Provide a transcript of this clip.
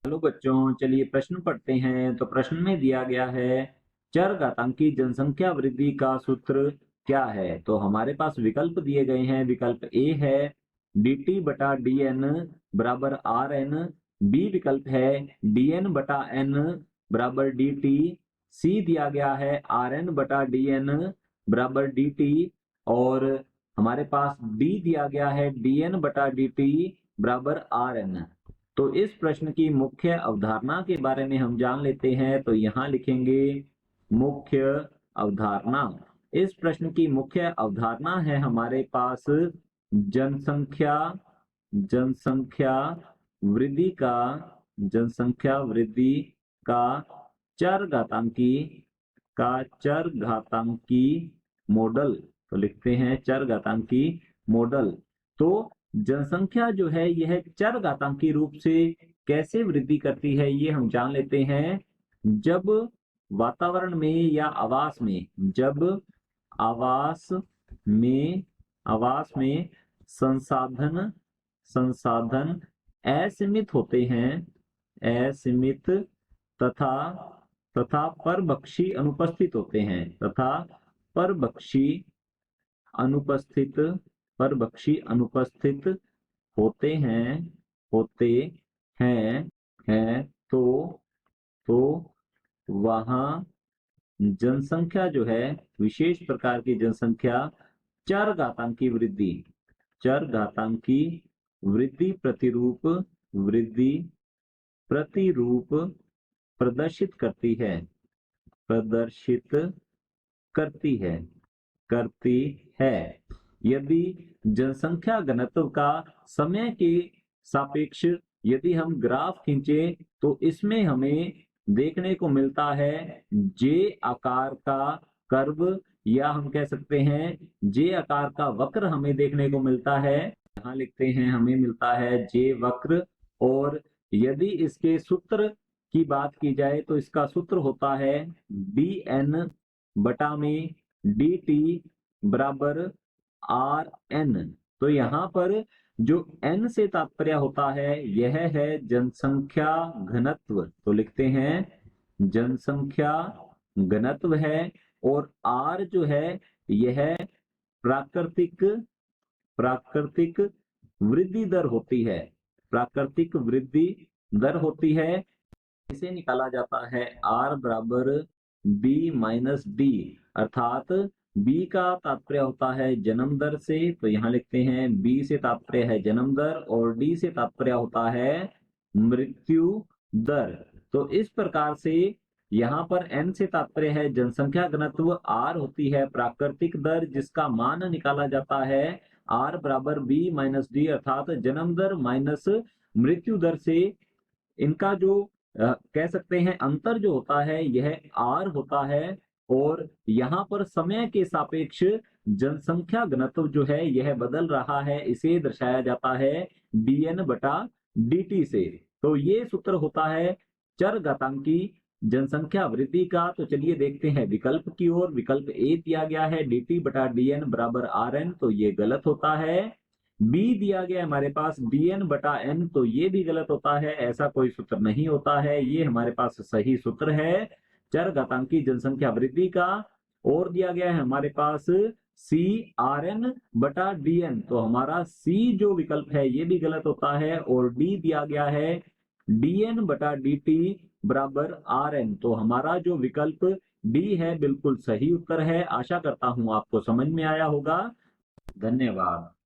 Hello बच्चों, चलिए प्रश्न पढ़ते हैं। तो प्रश्न में दिया गया है चर घातांकी जनसंख्या वृद्धि का सूत्र क्या है। तो हमारे पास विकल्प दिए गए हैं। विकल्प ए है dt बटा डी एन बराबर आर एन। बी विकल्प है डी एन बटा एन बराबर डी टी। सी दिया गया है आर एन बटा डी एन बराबर डी टी। और हमारे पास डी दिया गया है डी एन बटा डी टी बराबर आर एन। तो इस प्रश्न की मुख्य अवधारणा के बारे में हम जान लेते हैं। तो यहाँ लिखेंगे मुख्य अवधारणा। इस प्रश्न की मुख्य अवधारणा है हमारे पास जनसंख्या जनसंख्या वृद्धि का जनसंख्या वृद्धि का चर घातांकी मॉडल। तो लिखते हैं चर घातांकी मॉडल। तो जनसंख्या जो है यह चर घातांकी रूप से कैसे वृद्धि करती है ये हम जान लेते हैं। जब वातावरण में या जब आवास में संसाधन संसाधन असीमित होते हैं, असीमित तथा तथा परभक्षी अनुपस्थित होते हैं, तथा परभक्षी अनुपस्थित परभक्षी अनुपस्थित होते हैं होते हैं हैं तो वहाँ जनसंख्या जो है, विशेष प्रकार की जनसंख्या चर घातांकी वृद्धि प्रतिरूप प्रदर्शित करती है। यदि जनसंख्या घनत्व का समय के सापेक्ष यदि हम ग्राफ खींचे तो इसमें हमें देखने को मिलता है जे आकार का कर्व, या हम कह सकते हैं जे आकार का वक्र हमें देखने को मिलता है। यहाँ लिखते हैं हमें मिलता है जे वक्र। और यदि इसके सूत्र की बात की जाए तो इसका सूत्र होता है डी एन बटा में डी टी बराबर आर एन। तो यहाँ पर जो n से तात्पर्य होता है यह है जनसंख्या घनत्व। तो लिखते हैं जनसंख्या घनत्व है। और r जो है यह प्राकृतिक प्राकृतिक वृद्धि दर होती है, प्राकृतिक वृद्धि दर होती है। इसे निकाला जाता है r बराबर b माइनस डी, अर्थात b का तात्पर्य होता है जन्म दर से। तो यहाँ लिखते हैं b से तात्पर्य है जन्म दर और d से तात्पर्य होता है मृत्यु दर। तो इस प्रकार से यहाँ पर n से तात्पर्य है जनसंख्या घनत्व, r होती है प्राकृतिक दर जिसका मान निकाला जाता है r बराबर b माइनस डी, अर्थात जन्म दर माइनस मृत्यु दर से। इनका जो कह सकते हैं अंतर जो होता है यह r होता है। और यहाँ पर समय के सापेक्ष जनसंख्या घनत्व जो है यह बदल रहा है, इसे दर्शाया जाता है dn बटा dt से। तो ये सूत्र होता है चर घातांकी जनसंख्या वृद्धि का। तो चलिए देखते हैं विकल्प की ओर। विकल्प ए दिया गया है dt बटा dn बराबर rn, तो ये गलत होता है। बी दिया गया हमारे पास dn बटा n, तो ये भी गलत होता है, ऐसा कोई सूत्र नहीं होता है। ये हमारे पास सही सूत्र है चर घातांकी जनसंख्या वृद्धि का। और दिया गया है हमारे पास सी आर एन बटा डी एन, तो हमारा सी जो विकल्प है ये भी गलत होता है। और डी दिया गया है डी एन बटा डी टी बराबर आर एन, तो हमारा जो विकल्प डी है बिल्कुल सही उत्तर है। आशा करता हूं आपको समझ में आया होगा। धन्यवाद।